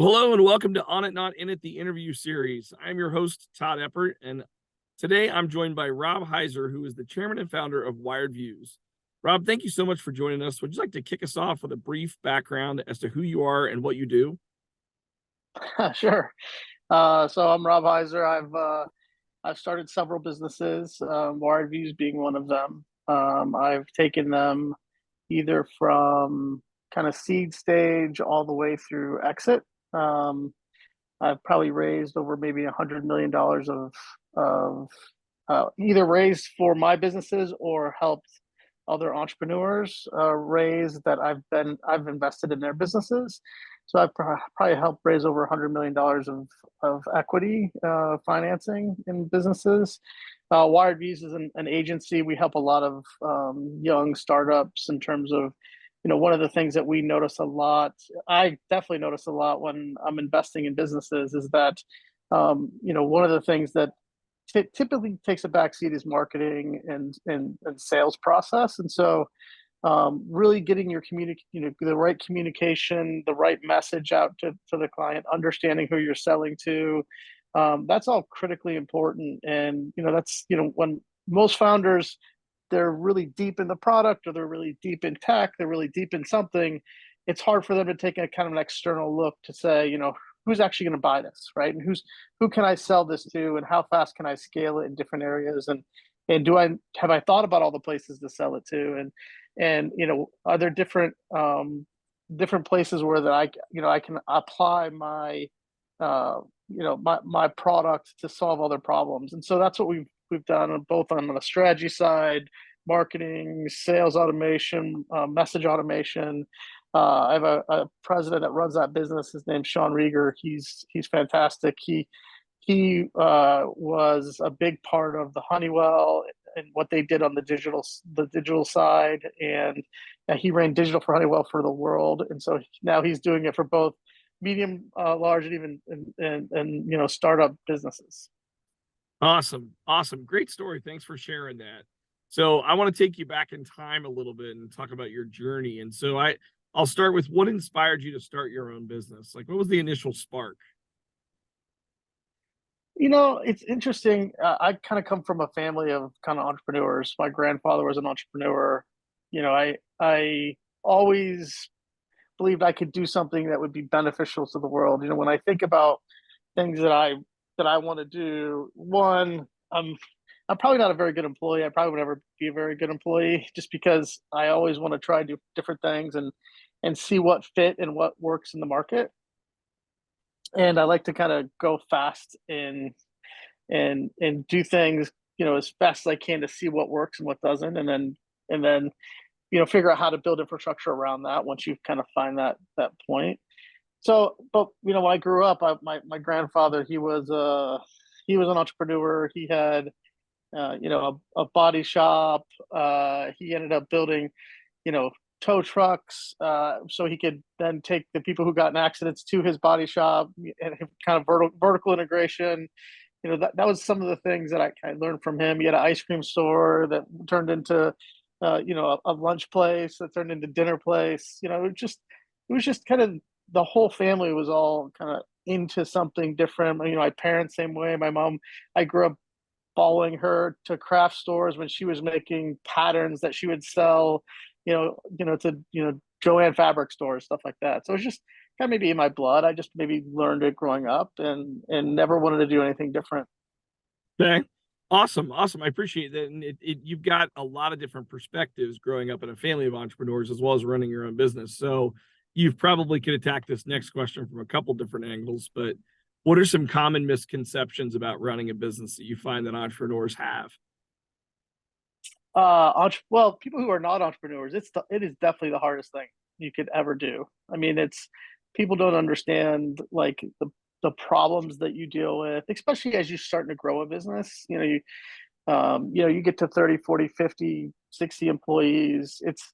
Well, hello and welcome to On It Not In It, the interview series. I'm your host, Todd Eppert, and today I'm joined by Rob Heiser, who is the chairman and founder of Wired Views. Rob, thank you so much for joining us. Would you like to kick us off with a brief background as to who you are and what you do? Sure. So I'm Rob Heiser. I've started several businesses, Wired Views being one of them. I've taken them either from kind of seed stage all the way through exit. Um, I've probably raised over maybe $100 million of either raised for my businesses or helped other entrepreneurs raise that I've invested in their businesses. So I've probably helped raise over $100 million of equity financing in businesses. Wired Views is an agency. We help a lot of young startups in terms of, one of the things that we notice a lot. I definitely notice a lot when I'm investing in businesses is that, one of the things that typically takes a backseat is marketing and sales process. And so really getting your the right communication, the right message out to the client, understanding who you're selling to. That's all critically important. And, that's, when most founders, they're really deep in the product or they're really deep in tech, they're really deep in something. It's hard for them to take a kind of an external look to say, who's actually going to buy this, right? And who can I sell this to, and how fast can I scale it in different areas? And have I thought about all the places to sell it to? And are there different places where that I can apply my my product to solve other problems? And so that's what we've done both on the strategy side, marketing, sales automation, message automation. I have a president that runs that business. His name's Sean Rieger. He's fantastic. He was a big part of the Honeywell and what they did on the digital side, and he ran digital for Honeywell for the world. And so now he's doing it for both medium, large, and even and startup businesses. Awesome. Great story. Thanks for sharing that. So I want to take you back in time a little bit and talk about your journey. And so I'll start with what inspired you to start your own business? Like, what was the initial spark? It's interesting. I kind of come from a family of kind of entrepreneurs. My grandfather was an entrepreneur. I always believed I could do something that would be beneficial to the world. When I think about things that I want to do, one, I'm probably not a very good employee. I probably would never be a very good employee just because I always want to try to do different things and see what fit and what works in the market. And I like to kind of go fast and do things, as fast as I can to see what works and what doesn't, and then figure out how to build infrastructure around that once you kind of find that point. So, but when I grew up, my grandfather, he was an entrepreneur. He had a body shop. He ended up building, tow trucks, so he could then take the people who got in accidents to his body shop, and kind of vertical integration. That was some of the things that I learned from him. He had an ice cream store that turned into, a lunch place that turned into dinner place. It was just kind of the whole family was all kind of into something different. My parents, same way. My mom, I grew up following her to craft stores when she was making patterns that she would sell, to Joanne fabric stores, stuff like that. So it's just kind of maybe in my blood. I just maybe learned it growing up and never wanted to do anything different. Okay. Awesome. I appreciate that. And you've got a lot of different perspectives growing up in a family of entrepreneurs as well as running your own business. So you've probably could attack this next question from a couple different angles, but what are some common misconceptions about running a business that you find that entrepreneurs have? Well, people who are not entrepreneurs, it is definitely the hardest thing you could ever do. I mean, it's people don't understand like the problems that you deal with, especially as you're starting to grow a business. You get to 30, 40, 50, 60 employees. It's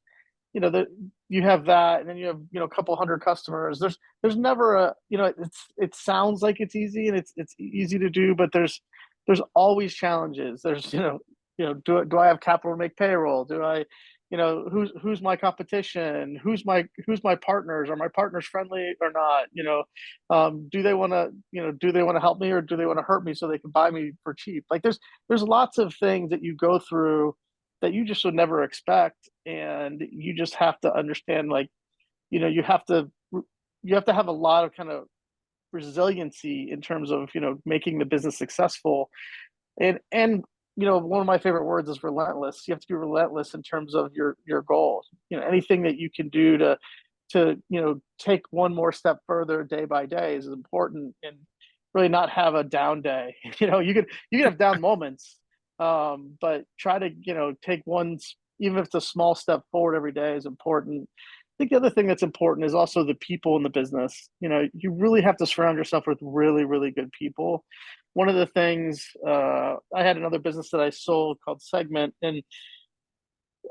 that you have that, and then you have a couple hundred customers. There's never it sounds like it's easy and it's easy to do, but there's always challenges. There's do I have capital to make payroll? Do I who's my competition, who's my partners, are my partners friendly or not, do they want to, help me, or do they want to hurt me so they can buy me for cheap? Like there's lots of things that you go through that you just would never expect, and you just have to understand, like, you have to have a lot of kind of resiliency in terms of making the business successful. And one of my favorite words is relentless. You have to be relentless in terms of your goals. Anything that you can do to take one more step further day by day is important, and really not have a down day. You can have down moments, but try to take one, even if it's a small step forward every day, is important. I think the other thing that's important is also the people in the business. You really have to surround yourself with really, really good people. One of the things, I had another business that I sold called Segment, and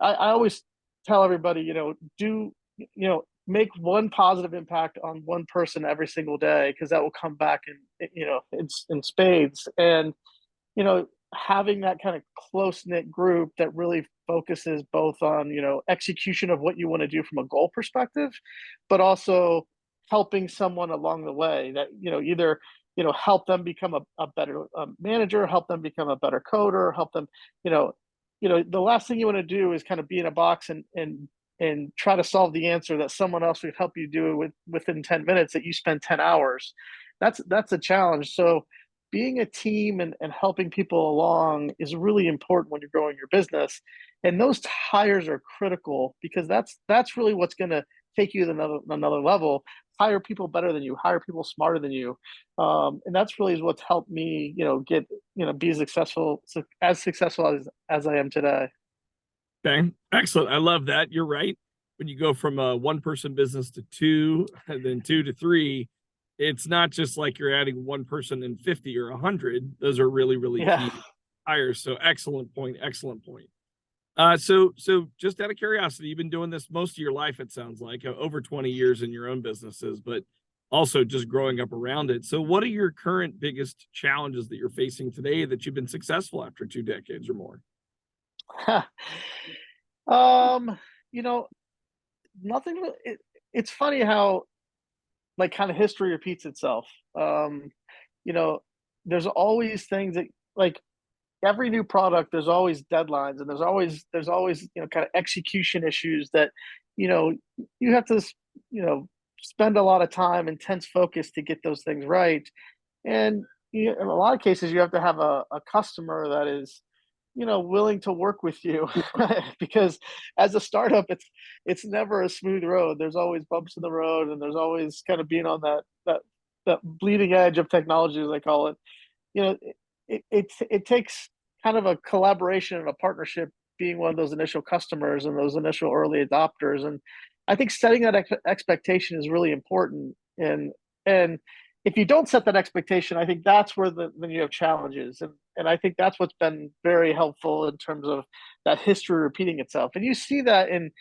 I always tell everybody, make one positive impact on one person every single day, because that will come back in spades. And having that kind of close knit group that really focuses both on execution of what you want to do from a goal perspective, but also helping someone along the way, that either help them become a better manager, help them become a better coder, help them the last thing you want to do is kind of be in a box and try to solve the answer that someone else would help you do within 10 minutes that you spend 10 hours. That's a challenge. So being a team and helping people along is really important when you're growing your business. And those hires are critical, because that's really what's going to take you to another level. Hire people better than you, hire people smarter than you. And that's really what's helped me, get, be as successful as I am today. Okay, excellent. I love that. You're right. When you go from a one person business to two, and then two to three, it's not just like you're adding one person in 50 or 100. Those are really, really Yeah. key hires. So excellent point. Excellent point. So just out of curiosity, you've been doing this most of your life, it sounds like, over 20 years in your own businesses, but also just growing up around it. So what are your current biggest challenges that you're facing today that you've been successful after 2 decades or more? um, Nothing. It's funny how, like, kind of history repeats itself. Um, you know, there's always things that, like, every new product, there's always deadlines, and there's always kind of execution issues that you know you have to spend a lot of time, intense focus to get those things right. And in a lot of cases, you have to have a customer that is willing to work with you, because as a startup, it's never a smooth road. There's always bumps in the road, and there's always kind of being on that bleeding edge of technology, as I call it. you know it takes kind of a collaboration and a partnership, being one of those initial customers and those initial early adopters. And I think setting that expectation is really important. And if you don't set that expectation, I think that's where then you have challenges. And I think that's what's been very helpful in terms of that history repeating itself. And you see that in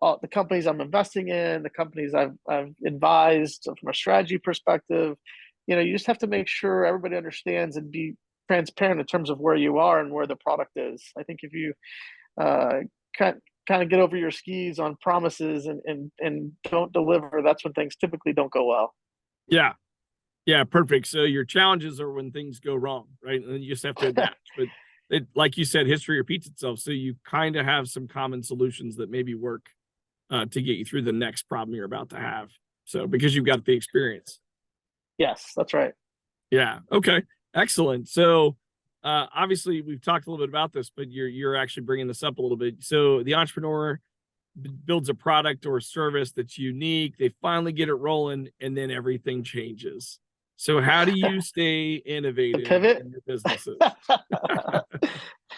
the companies I'm investing in, the companies I've advised from a strategy perspective. You just have to make sure everybody understands and be transparent in terms of where you are and where the product is. I think if you uh, kind of get over your skis on promises and don't deliver, that's when things typically don't go well. Yeah. Yeah, perfect. So your challenges are when things go wrong, right? And then you just have to adapt. But like you said, history repeats itself. So you kind of have some common solutions that maybe work to get you through the next problem you're about to have. So because you've got the experience. Yes, that's right. Yeah. Okay. Excellent. So obviously we've talked a little bit about this, but you're actually bringing this up a little bit. So the entrepreneur builds a product or a service that's unique. They finally get it rolling, and then everything changes. So how do you stay The innovative pivot. in your businesses?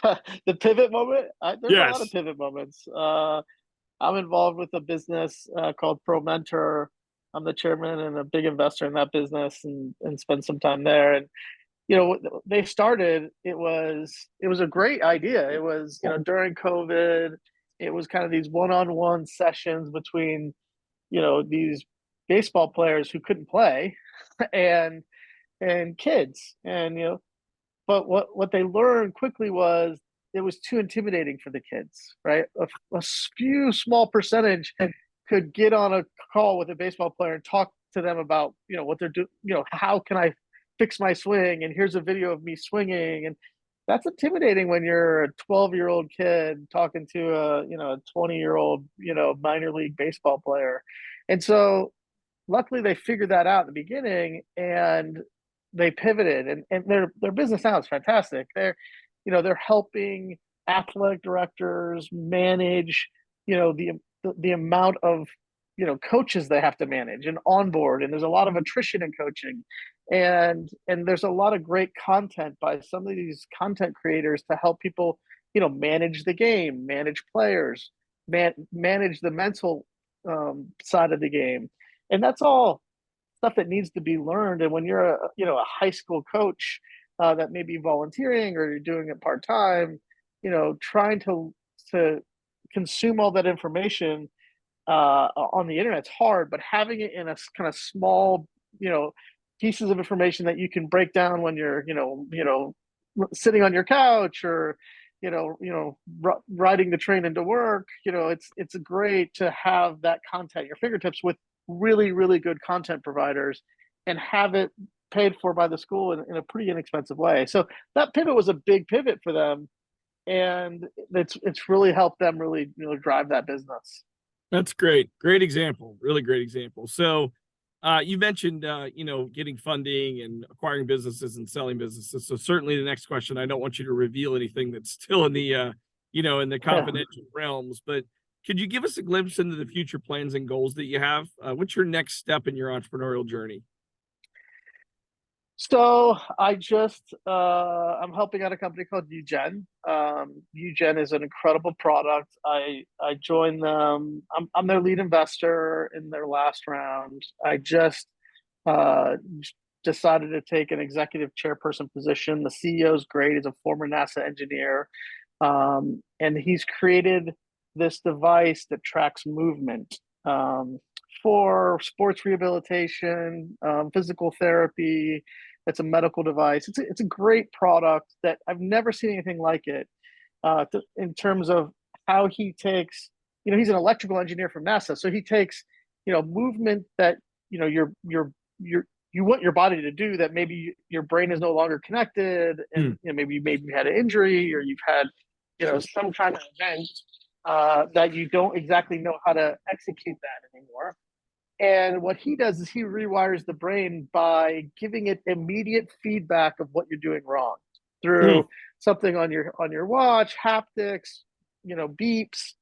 The pivot moment. There's a lot of Yes. pivot moments. I'm involved with a business called Pro Mentor. I'm the chairman and a big investor in that business, and spend some time there. And they started. It was a great idea. It was during COVID. It was kind of these one-on-one sessions between these baseball players who couldn't play, and kids. And but what they learned quickly was it was too intimidating for the kids, right? A few small percentage could get on a call with a baseball player and talk to them about, what they're doing, how can I fix my swing? And here's a video of me swinging. And that's intimidating when you're a 12-year-old kid talking to a 20-year-old, minor league baseball player. And so luckily they figured that out in the beginning and they pivoted, and their business now is fantastic. They're helping athletic directors manage, the amount of, coaches they have to manage and onboard. And there's a lot of attrition in coaching. And there's a lot of great content by some of these content creators to help people, manage the game, manage players, manage the mental side of the game. And that's all stuff that needs to be learned. And when you're a high school coach that may be volunteering or you're doing it part-time, trying to consume all that information on the internet's hard, but having it in a kind of small, pieces of information that you can break down when you're, sitting on your couch or, riding the train into work, it's great to have that content at your fingertips with really, really good content providers and have it paid for by the school in a pretty inexpensive way. So that pivot was a big pivot for them. And it's really helped them really, drive that business. That's great. Great example. Really great example. So you mentioned, getting funding and acquiring businesses and selling businesses. So certainly the next question, I don't want you to reveal anything that's still in the, in the confidential realms, but could you give us a glimpse into the future plans and goals that you have? What's your next step in your entrepreneurial journey? So I'm helping out a company called UGen. UGen is an incredible product. I joined them. I'm their lead investor in their last round. I just decided to take an executive chairperson position. The CEO is great. He's a former NASA engineer. And he's created this device that tracks movement for sports rehabilitation, physical therapy. It's a medical device. It's a great product that I've never seen anything like it in terms of how he takes, he's an electrical engineer from NASA. So he takes, movement that, you want your body to do that maybe your brain is no longer connected, and maybe you had an injury or you've had some kind of event that you don't exactly know how to execute that anymore. And what he does is he rewires the brain by giving it immediate feedback of what you're doing wrong through something on your watch, haptics, beeps,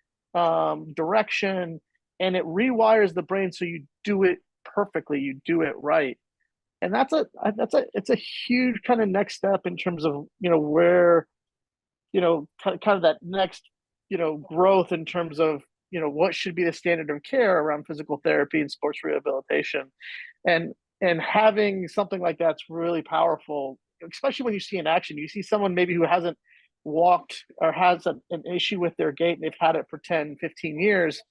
direction, and it rewires the brain so you do it perfectly, you do it right. And it's a huge kind of next step in terms of where kind of that next growth in terms of what should be the standard of care around physical therapy and sports rehabilitation. And having something like that's really powerful, especially when you see in action. You see someone maybe who hasn't walked or has an issue with their gait and they've had it for 10, 15 years,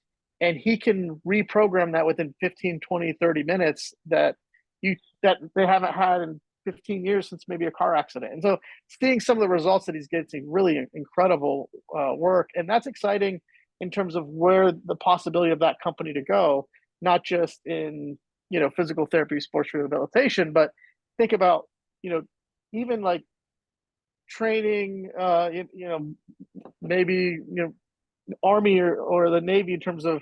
and he can reprogram that within 15, 20, 30 minutes that they haven't had in 15 years since maybe a car accident. And so seeing some of the results that he's getting, really incredible work. And that's exciting in terms of where the possibility of that company to go, not just in, physical therapy, sports rehabilitation, but think about, even like training, maybe, Army or the Navy in terms of,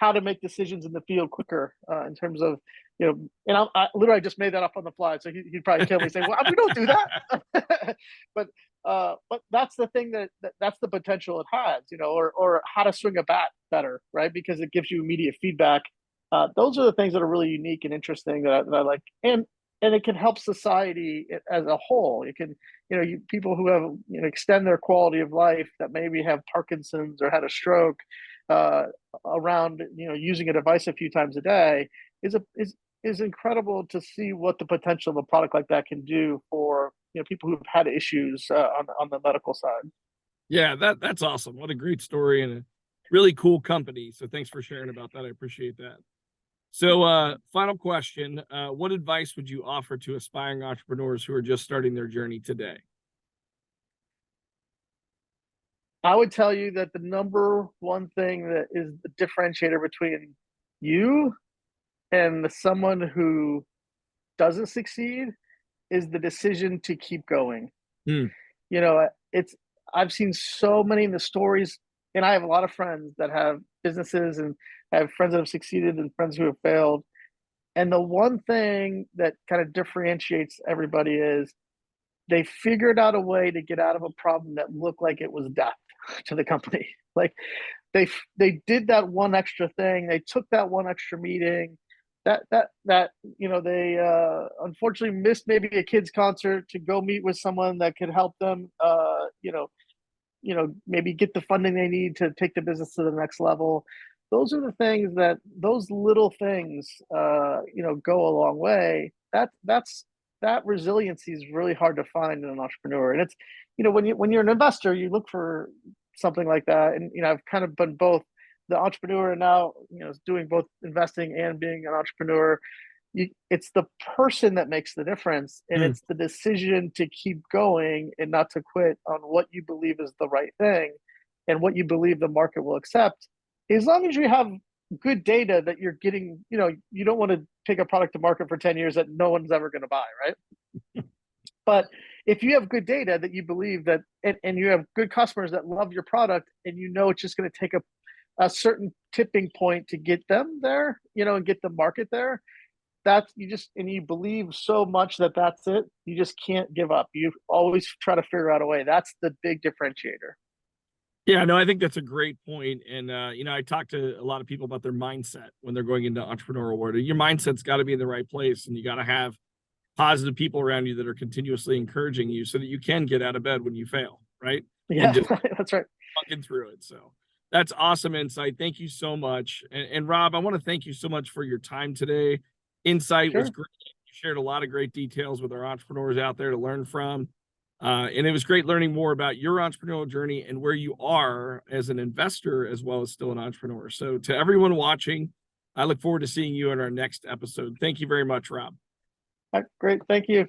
how to make decisions in the field quicker in terms of, and I literally just made that up on the fly. So he'd probably kill me saying, well, we don't do that. but that's the thing that's the potential it has, or how to swing a bat better, right? Because it gives you immediate feedback. Those are the things that are really unique and interesting that I like. And it can help society as a whole. It can, people who have, extend their quality of life that maybe have Parkinson's or had a stroke around, using a device a few times a day is incredible to see what the potential of a product like that can do for, people who've had issues on the medical side. Yeah, that's awesome. What a great story and a really cool company. So thanks for sharing about that. I appreciate that. So final question, what advice would you offer to aspiring entrepreneurs who are just starting their journey today? I would tell you that the number one thing that is the differentiator between you and someone who doesn't succeed is the decision to keep going. Hmm. You know, I've seen so many of the stories, and I have a lot of friends that have businesses, and I have friends that have succeeded and friends who have failed. And the one thing that kind of differentiates everybody is they figured out a way to get out of a problem that looked like it was death to the company. Like they did that one extra thing. They took that one extra meeting. That they unfortunately missed maybe a kid's concert to go meet with someone that could help them. Maybe get the funding they need to take the business to the next level. Those are the things those little things, go a long way. That resiliency is really hard to find in an entrepreneur. And it's, when you're an investor, you look for something like that. And, I've kind of been both the entrepreneur and now, doing both investing and being an entrepreneur. It's the person that makes the difference, and Hmm. it's the decision to keep going and not to quit on what you believe is the right thing and what you believe the market will accept. As long as you have good data that you're getting, you don't want to take a product to market for 10 years that no one's ever going to buy, right? But if you have good data that you believe that, and you have good customers that love your product, and it's just going to take a certain tipping point to get them there, and get the market there, that's you believe so much that's it. You just can't give up. You always try to figure out a way. That's the big differentiator. Yeah, no, I think that's a great point. And, I talk to a lot of people about their mindset when they're going into entrepreneurial world. Your mindset's got to be in the right place, and you got to have positive people around you that are continuously encouraging you so that you can get out of bed when you fail, right? And Yeah, just that's right. fucking through it. So that's awesome insight. Thank you so much. And Rob, I want to thank you so much for your time today. Insight was Sure. great. You shared a lot of great details with our entrepreneurs out there to learn from. And it was great learning more about your entrepreneurial journey and where you are as an investor, as well as still an entrepreneur. So to everyone watching, I look forward to seeing you in our next episode. Thank you very much, Rob. Great. Thank you.